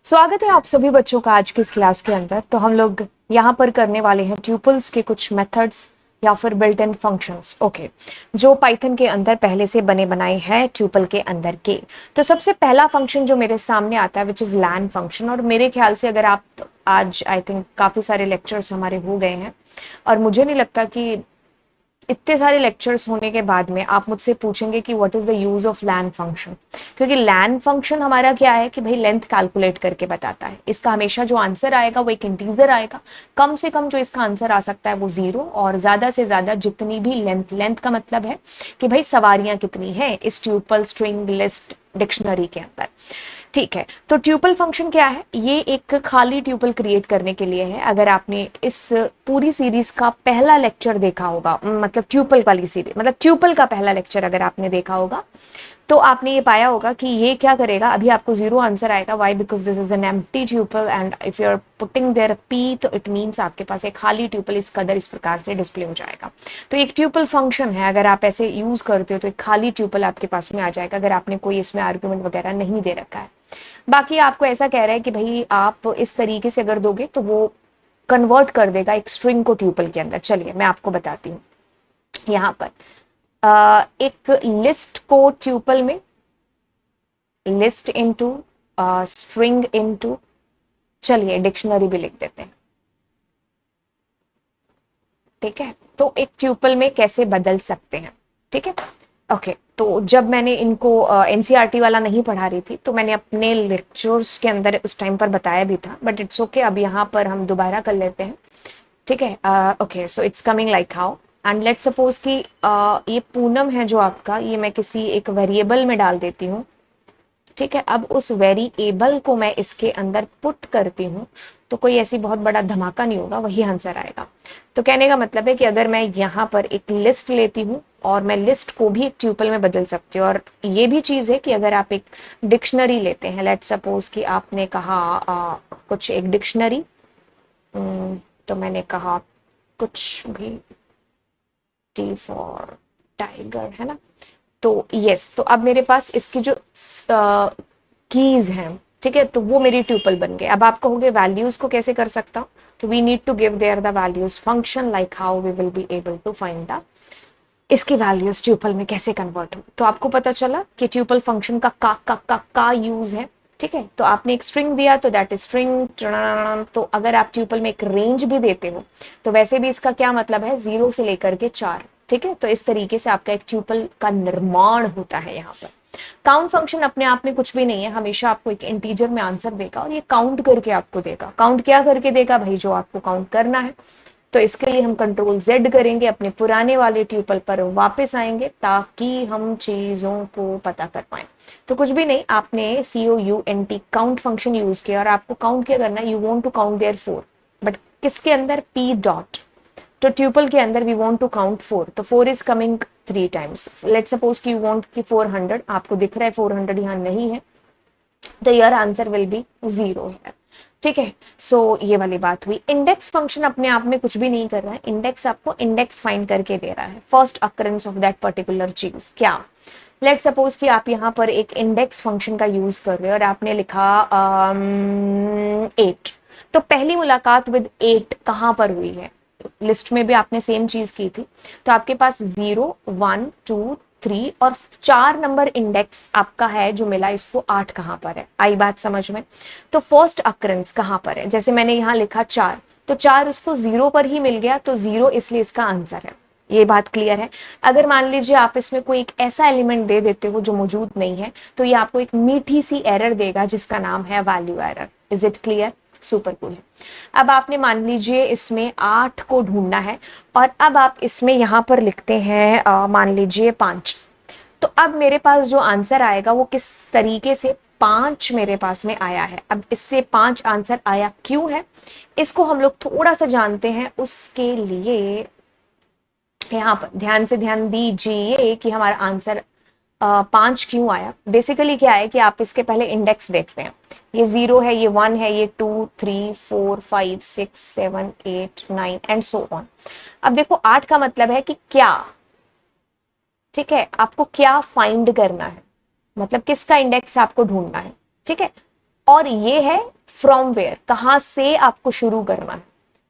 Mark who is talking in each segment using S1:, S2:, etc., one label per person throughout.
S1: स्वागत है आप सभी बच्चों का आज की इस क्लास के अंदर। तो हम लोग यहाँ पर करने वाले हैं ट्यूपल्स के कुछ मेथड्स या फिर बिल्ट इन फंक्शंस। ओके, जो पाइथन के अंदर पहले से बने बनाए हैं ट्यूपल के अंदर के। तो सबसे पहला फंक्शन जो मेरे सामने आता है विच इज लैन फंक्शन। और मेरे ख्याल से अगर आप आज आई थिंक काफी सारे लेक्चर्स हमारे हो गए हैं और मुझे नहीं लगता कि इतने सारे लेक्चर्स होने के बाद में आप मुझसे पूछेंगे कि what is the use of len function. क्योंकि लैन फंक्शन हमारा क्या है कि भाई लेंथ कैलकुलेट करके बताता है। इसका हमेशा जो आंसर आएगा वो एक इंटीजर आएगा। कम से कम जो इसका आंसर आ सकता है वो 0 और ज्यादा से ज्यादा जितनी भी लेंथ का मतलब है कि भाई सवारियां कितनी है इस ट्यूपल स्ट्रिंग लिस्ट डिक्शनरी के अंदर। ठीक है, तो ट्यूपल फंक्शन क्या है? ये एक खाली ट्यूपल क्रिएट करने के लिए है। अगर आपने इस पूरी सीरीज का पहला लेक्चर देखा होगा, मतलब ट्यूपल वाली सीरीज, मतलब ट्यूपल का पहला लेक्चर अगर आपने देखा होगा तो आपने ये पाया होगा कि ये क्या करेगा। अभी आपको 0 आंसर आएगा। Why? Because this is an empty tuple and if you are putting there P तो इट मीन्स आपके पास एक खाली ट्यूपल इस कदर इस प्रकार से डिस्प्ले हो जाएगा। तो एक ट्यूपल फंक्शन है, अगर आप ऐसे यूज करते हो तो एक खाली ट्यूपल आपके पास में आ जाएगा अगर आपने कोई इसमें आर्ग्यूमेंट वगैरह नहीं दे रखा है। बाकी आपको ऐसा कह रहा है कि भाई आप इस तरीके से अगर दोगे तो वो कन्वर्ट कर देगा एक स्ट्रिंग को ट्यूपल के अंदर। चलिए मैं आपको बताती हूँ। यहाँ पर एक लिस्ट को ट्यूपल में लिस्ट इनटू स्ट्रिंग इनटू, चलिए डिक्शनरी भी लिख देते हैं। ठीक है, तो एक ट्यूपल में कैसे बदल सकते हैं। ठीक है, ओके। तो जब मैंने इनको एनसीईआरटी वाला नहीं पढ़ा रही थी तो मैंने अपने लेक्चर्स के अंदर उस टाइम पर बताया भी था, बट इट्स ओके, अब यहाँ पर हम दोबारा कर लेते हैं। ठीक है, okay. So it's coming like how and let's suppose कि ये पूनम है जो आपका, ये मैं किसी एक वेरिएबल में डाल देती हूँ। ठीक है, अब उस वेरिएबल को मैं इसके अंदर पुट करती हूँ तो कोई ऐसी बहुत बड़ा धमाका नहीं होगा, वही आंसर आएगा। तो कहने का मतलब है कि अगर मैं यहाँ पर एक लिस्ट लेती हूँ और मैं लिस्ट को भी एक ट्यूपल में बदल सकती हूँ। और ये भी चीज़ है कि अगर आप एक डिक्शनरी लेते हैं, लेट्स सपोज कि आपने कहा कुछ एक डिक्शनरी, तो मैंने कहा कुछ भी, टी फॉर टाइगर, है ना। तो यस, तो अब मेरे पास इसकी जो कीज हैं, ठीक है, तो वो मेरी ट्यूपल बन गए। अब आप कहोगे वैल्यूज को कैसे कर सकता हूँ, तो we need to give there the values function, like how we will be able to find the इसकी वैल्यूज ट्यूपल में कैसे कन्वर्ट हो। तो आपको पता चला कि ट्यूपल फंक्शन का का यूज है। ठीक है, तो आपने एक स्ट्रिंग दिया तो दैट इज स्ट्रिंग। तो अगर आप ट्यूपल में एक रेंज भी देते हो तो वैसे भी इसका क्या मतलब है, 0 से लेकर के 4। ठीक है, तो इस तरीके से आपका एक ट्यूपल का निर्माण होता है। यहाँ पर काउंट फंक्शन अपने आप में कुछ भी नहीं है, हमेशा आपको एक इंटीजर में आंसर देगा और ये काउंट करके आपको देगा। काउंट क्या करके देगा भाई, जो आपको काउंट करना है। तो इसके लिए हम कंट्रोल Z करेंगे, अपने पुराने वाले ट्यूपल पर वापस आएंगे ताकि हम चीजों को पता कर पाए। तो कुछ भी नहीं, आपने COUNT काउंट फंक्शन यूज किया और आपको काउंट क्या करना है, you want to count there 4, but किसके अंदर, P डॉट। तो ट्यूपल के अंदर वी वांट टू काउंट 4, तो 4 is coming 3 times. Let's suppose कि यू वांट कि 400, आपको दिख रहा है 400 यहाँ नहीं है, तो योर आंसर विल बी 0 है। ठीक है, सो ये वाली बात हुई। इंडेक्स फंक्शन अपने आप में कुछ भी नहीं कर रहा है, इंडेक्स आपको इंडेक्स फाइंड करके दे रहा है, first occurrence of that particular चीज। क्या, लेट्स सपोज कि आप यहाँ पर एक इंडेक्स फंक्शन का यूज कर रहे हो और आपने लिखा 8, तो पहली मुलाकात विद 8 कहाँ पर हुई है, लिस्ट में भी आपने सेम चीज की थी। तो आपके पास 0 1 2 3 और 4 नंबर इंडेक्स आपका है जो मिला, इसको 8 कहाँ पर है, आई बात समझ में। तो फर्स्ट अकरेंस कहाँ पर है, जैसे मैंने यहाँ लिखा 4, तो 4 उसको 0 पर ही मिल गया, तो 0 इसलिए इसका आंसर है। ये बात क्लियर है। अगर मान लीजिए आप इसमें कोई एक ऐसा एलिमेंट दे देते हो जो मौजूद नहीं है तो ये आपको एक मीठी सी एरर देगा जिसका नाम है value error. Is it clear? Super cool है। अब आपने मान लीजिए इसमें 8 को ढूंढना है और अब आप इसमें यहां पर लिखते हैं मान लीजिए 5, तो अब मेरे पास जो आंसर आएगा वो किस तरीके से, 5 मेरे पास में आया है। अब इससे 5 आंसर आया क्यों है, इसको हम लोग थोड़ा सा जानते हैं। उसके लिए यहाँ पर ध्यान से ध्यान दीजिए कि हमारा आंसर 5 क्यों आया। बेसिकली क्या है कि आप इसके पहले इंडेक्स देखते हैं, ये 0 है, ये 1 है, ये 2 3 4 5 6 7 8 9 एंड सो ऑन। अब देखो 8 का मतलब है कि क्या, ठीक है, आपको क्या फाइंड करना है, मतलब किसका इंडेक्स आपको ढूंढना है। ठीक है, और ये है फ्रॉम वेयर, कहां से आपको शुरू करना है।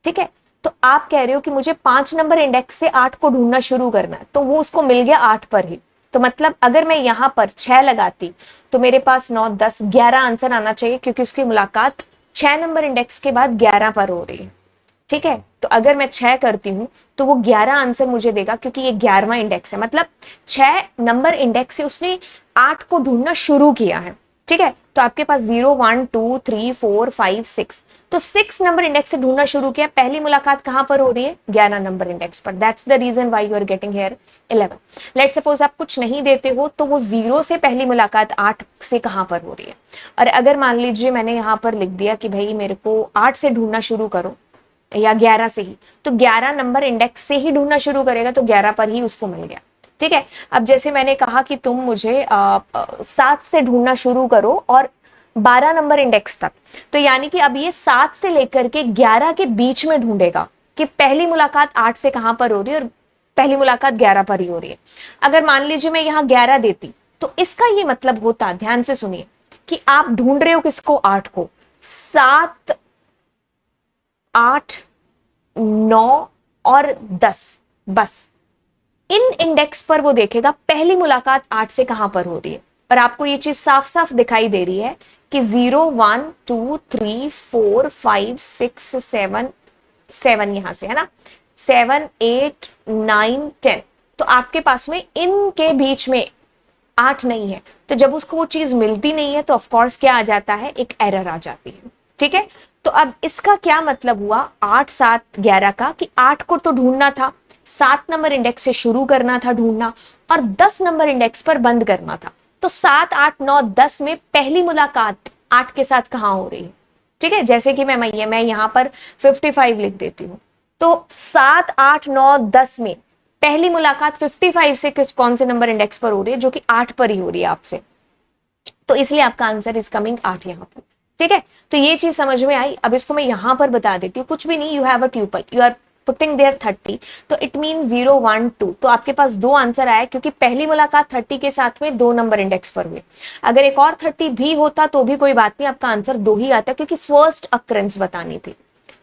S1: ठीक है, तो आप कह रहे हो कि मुझे 5 नंबर इंडेक्स से 8 को ढूंढना शुरू करना है, तो वो उसको मिल गया 8 पर ही। तो मतलब अगर मैं यहां पर 6 लगाती तो मेरे पास 9, 10, 11 आंसर आना चाहिए, क्योंकि उसकी मुलाकात 6 नंबर इंडेक्स के बाद 11 पर हो रही है। ठीक है, तो अगर मैं 6 करती हूं तो वो 11 आंसर मुझे देगा, क्योंकि ये 11वां इंडेक्स है, मतलब 6 नंबर इंडेक्स से उसने 8 को ढूंढना शुरू किया है। ठीक है, तो आपके पास 0, 1, 2, 3, 4, 5, 6, तो 6 नंबर इंडेक्स से ढूंढना शुरू किया। पहली मुलाकात कहां पर हो रही है? 11 नंबर इंडेक्स पर। That's the reason why you are getting here 11। Let suppose आप कुछ नहीं देते हो, तो वो 0 से पहली मुलाकात 8 से कहां पर हो रही है। और अगर मान लीजिए मैंने यहां पर लिख दिया कि भाई मेरे को 8 से ढूंढना शुरू करो, या 11 से ही, तो 11 नंबर इंडेक्स से ही ढूंढना शुरू करेगा, तो 11 पर ही उसको मिल गया। ठीक है, अब जैसे मैंने कहा कि तुम मुझे 7 से ढूंढना शुरू करो और 12 नंबर इंडेक्स तक, तो यानी कि अब ये 7 से लेकर के 11 के बीच में ढूंढेगा कि पहली मुलाकात 8 से कहां पर हो रही है और पहली मुलाकात 11 पर ही हो रही है। अगर मान लीजिए मैं यहां 11 देती, तो इसका ये मतलब होता, ध्यान से सुनिए, कि आप ढूंढ रहे हो किसको? 8 को। 7, 8, 9 और 10, बस इन इंडेक्स पर वो देखेगा पहली मुलाकात 8 से कहां पर हो रही है। और आपको ये चीज साफ साफ दिखाई दे रही है कि 0, 1, 2, 3, 4, 5, 6, 7, 7 यहां से है ना, 7, 8, 9, 10, तो आपके पास में इनके बीच में 8 नहीं है। तो जब उसको वो चीज मिलती नहीं है, तो ऑफकोर्स क्या आ जाता है? एक एरर आ जाती है। ठीक है, तो अब इसका क्या मतलब हुआ 8, 7, 11 का, कि 8 को तो ढूंढना था, 7 नंबर इंडेक्स से शुरू करना था ढूंढना, और 10 नंबर इंडेक्स पर बंद करना था। तो 7, 8, 9, 10 में पहली मुलाकात 8 के साथ कहां हो रही है? ठीक है, जैसे कि मैं यहां पर 55 लिख देती हूं, तो 7, 8, 9, 10 में पहली मुलाकात 55 से कौन से नंबर इंडेक्स पर हो रही है? जो कि 8 पर ही हो रही है आपसे। तो इसलिए आपका आंसर इज कमिंग 8 यहां पर। ठीक है, तो ये चीज समझ में आई। अब इसको मैं यहां पर बता देती हूँ, कुछ भी नहीं, you have a tuple, you are putting there 30, तो इट मीन 0, 1, 2, तो आपके पास 2 आंसर आया, क्योंकि पहली मुलाकात 30 के साथ में 2 नंबर इंडेक्स पर हुए। अगर एक और 30 भी होता तो भी कोई बात नहीं, आपका आंसर 2 ही आता, क्योंकि फर्स्ट अक्रेंस बतानी थी।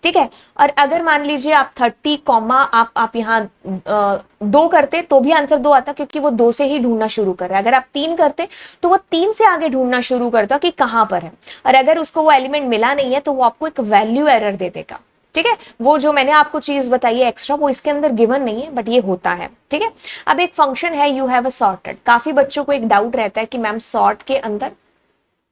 S1: ठीक है, और अगर मान लीजिए आप 30 कॉमा आप यहाँ 2 करते तो भी आंसर 2 आता, क्योंकि वो 2 से ही ढूंढना शुरू कर रहा है। अगर आप 3 करते तो वो 3 से आगे ढूंढना शुरू करता कि कहां पर है, और अगर उसको वो एलिमेंट मिला नहीं है तो वो आपको एक वैल्यू एरर दे देगा। ठीक है, वो जो मैंने आपको चीज बताई है एक्स्ट्रा, वो इसके अंदर गिवन नहीं है, बट ये होता है। ठीक है, अब एक फंक्शन है यू हैव अ सॉर्टेड। काफी बच्चों को एक डाउट रहता है कि मैम सॉर्ट के अंदर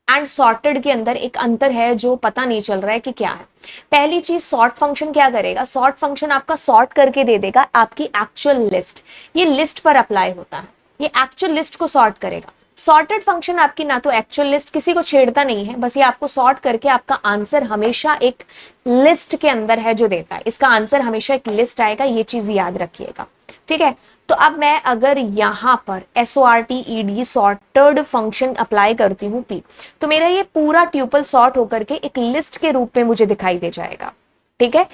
S1: एंड सॉर्टेड के अंदर एक अंतर है जो पता नहीं चल रहा है कि क्या है। पहली चीज, सॉर्ट फंक्शन क्या करेगा? सॉर्ट फंक्शन आपका सॉर्ट करके दे देगा आपकी एक्चुअल लिस्ट, ये लिस्ट पर अप्लाई होता है, ये एक्चुअल लिस्ट को सॉर्ट करेगा। सॉर्टेड फंक्शन आपकी ना तो एक्चुअल लिस्ट, किसी को छेड़ता नहीं है, बस ये आपको सॉर्ट करके आपका आंसर हमेशा एक लिस्ट के अंदर है जो देता है, इसका आंसर हमेशा एक लिस्ट आएगा, ये चीज याद रखिएगा। ठीक है, तो अब मैं अगर यहां पर SORTED सॉर्टेड फंक्शन अप्लाई करती हूँ P, तो मेरा ये पूरा ट्यूपल सॉर्ट होकर के एक लिस्ट के रूप में मुझे दिखाई दे जाएगा। ठीक है,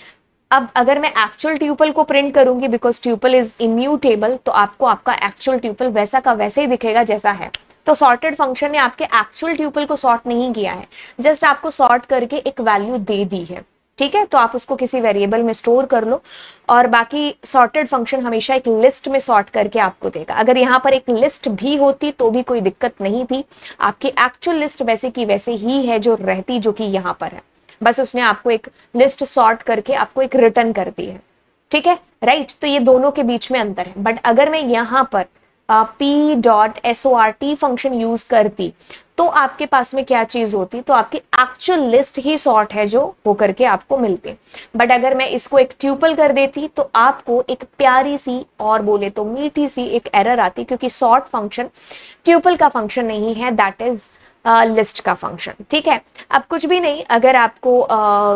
S1: अब अगर मैं एक्चुअल ट्यूपल को प्रिंट करूंगी, बिकॉज ट्यूपल इज इम्यूटेबल, तो आपको आपका एक्चुअल ट्यूपल वैसा का वैसे ही दिखेगा जैसा है। तो सॉर्टेड फंक्शन ने आपके एक्चुअल ट्यूपल को सॉर्ट नहीं किया है, जस्ट आपको सॉर्ट करके एक वैल्यू दे दी है। ठीक है, तो आप उसको किसी वेरिएबल में स्टोर कर लो, और बाकी सॉर्टेड फंक्शन हमेशा एक लिस्ट में सॉर्ट करके आपको देगा। अगर यहाँ पर एक लिस्ट भी होती तो भी कोई दिक्कत नहीं थी, आपकी एक्चुअल लिस्ट वैसे की वैसे ही है जो रहती, जो कि यहाँ पर है, बस उसने आपको एक लिस्ट सॉर्ट करके आपको एक रिटर्न कर दी है। ठीक है, राइट, तो ये दोनों के बीच में अंतर है। बट अगर मैं यहाँ पर P.SORT फंक्शन यूज करती तो आपके पास में क्या चीज होती? तो आपकी एक्चुअल लिस्ट ही सॉर्ट है जो होकर के आपको मिलती। बट अगर मैं इसको एक ट्यूपल कर देती तो आपको एक प्यारी सी और बोले तो मीठी सी एक एरर आती, क्योंकि सॉर्ट फंक्शन ट्यूपल का फंक्शन नहीं है, दैट इज लिस्ट का फंक्शन। ठीक है, अब कुछ भी नहीं, अगर आपको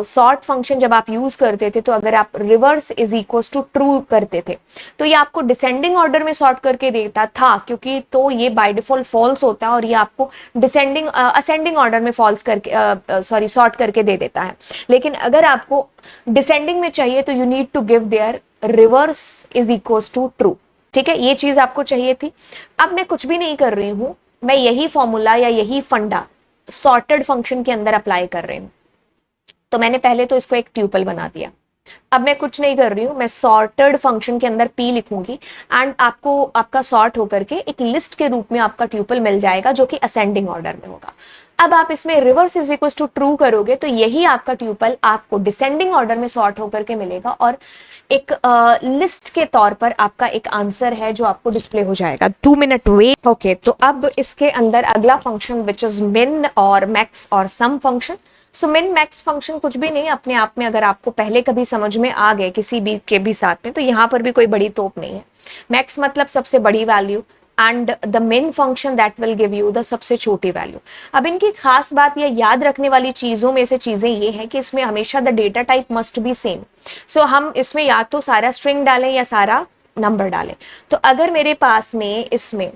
S1: सॉर्ट फंक्शन जब आप यूज करते थे, तो अगर आप reverse is equals to true करते थे तो ये आपको डिसेंडिंग ऑर्डर में सॉर्ट करके देता था, क्योंकि तो ये बाय डिफॉल्ट फॉल्स होता है, और ये आपको डिसेंडिंग असेंडिंग ऑर्डर में फॉल्स करके सॉर्ट करके दे देता है। लेकिन अगर आपको डिसेंडिंग में चाहिए तो you need to give there reverse is equals to true. ठीक है, ये चीज आपको चाहिए थी। अब मैं कुछ भी नहीं कर रही हूं, मैं यही फॉर्मूला या यही फंडा सॉर्टेड फंक्शन के अंदर अप्लाई कर रही हूँ। तो मैंने पहले तो इसको एक ट्यूपल बना दिया। अब मैं कुछ नहीं कर रही हूँ, मैं सॉर्टेड फंक्शन के अंदर पी लिखूंगी एंड आपको आपका सॉर्ट होकर के एक लिस्ट के रूप में आपका ट्यूपल मिल जाएगा जो कि असेंडिंग ऑर्डर में होगा। अब आप इसमें reverse is equal to true करोगे तो यही आपका ट्यूपल आपको डिसेंडिंग ऑर्डर में सॉर्ट होकर के मिलेगा और एक लिस्ट के तौर पर आपका एक आंसर है जो आपको डिस्प्ले हो जाएगा। 2 मिनट वेट। ओके, तो अब इसके अंदर अगला फंक्शन विच इज मिन और मैक्स और सम फंक्शन। सो मिन मैक्स फंक्शन कुछ भी नहीं अपने आप में, अगर आपको पहले कभी समझ में आ गए किसी भी के भी साथ में, तो यहाँ पर भी कोई बड़ी तोप नहीं है। मैक्स मतलब सबसे बड़ी value and the main function that will give you the सबसे छोटी वैल्यू। अब इनकी खास बात या याद रखने वाली चीजों में से चीजें ये है कि इसमें हमेशा the data type must be same. So हम इसमें या तो सारा स्ट्रिंग डालें या सारा नंबर डालें। तो अगर मेरे पास में इसमें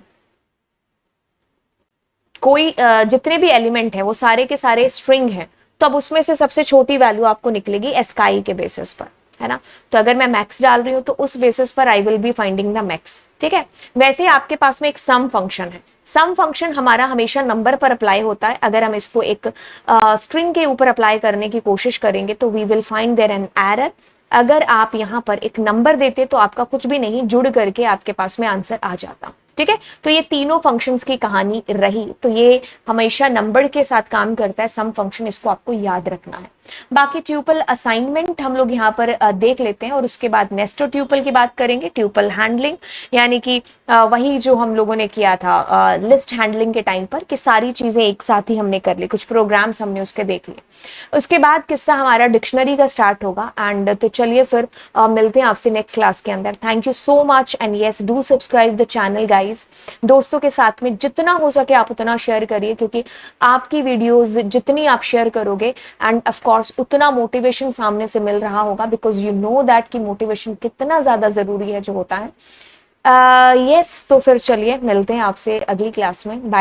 S1: कोई जितने भी एलिमेंट है वो सारे के सारे स्ट्रिंग हैं, तो अब उसमें से सबसे छोटी वैल्यू आपको निकलेगी एस्काई के बेसिस पर, है ना। तो अगर मैं मैक्स डाल रही हूं तो उस बेसिस पर I will be finding the max, ठीक है। वैसे ही आपके पास में एक सम फंक्शन है। सम फंक्शन हमारा हमेशा नंबर पर अप्लाई होता है। अगर हम इसको एक स्ट्रिंग के ऊपर अप्लाई करने की कोशिश करेंगे तो we will find there an error. अगर आप यहाँ पर एक नंबर देते तो आपका कुछ भी नहीं जुड़ करके आपके पास में आंसर आ जाता, ठीक है। तो ये तीनों फंक्शंस की कहानी रही। तो ये हमेशा नंबर के साथ काम करता है सम फंक्शन, इसको आपको याद रखना है। बाकी ट्यूपल असाइनमेंट हम लोग यहाँ पर देख लेते हैं और उसके बाद नेस्टेड ट्यूपल की बात करेंगे। ट्यूपल हैंडलिंग यानी कि वही जो हम लोगों ने किया था लिस्ट हैंडलिंग के टाइम पर, कि सारी चीजें एक साथ ही हमने कर ली, कुछ प्रोग्राम्स हमने उसके देख लिए। उसके बाद किस्सा हमारा डिक्शनरी का स्टार्ट होगा। एंड तो चलिए फिर मिलते हैं आपसे नेक्स्ट क्लास के अंदर। Thank you so much and yes do subscribe the channel guys. दोस्तों के साथ में जितना हो सके आप उतना शेयर करिए, क्योंकि आपकी वीडियोस जितनी आप शेयर करोगे एंड ऑफ कोर्स उतना मोटिवेशन सामने से मिल रहा होगा, बिकॉज यू नो दैट कि मोटिवेशन कितना ज्यादा जरूरी है जो होता है। यस तो फिर चलिए मिलते हैं आपसे अगली क्लास में। बाय।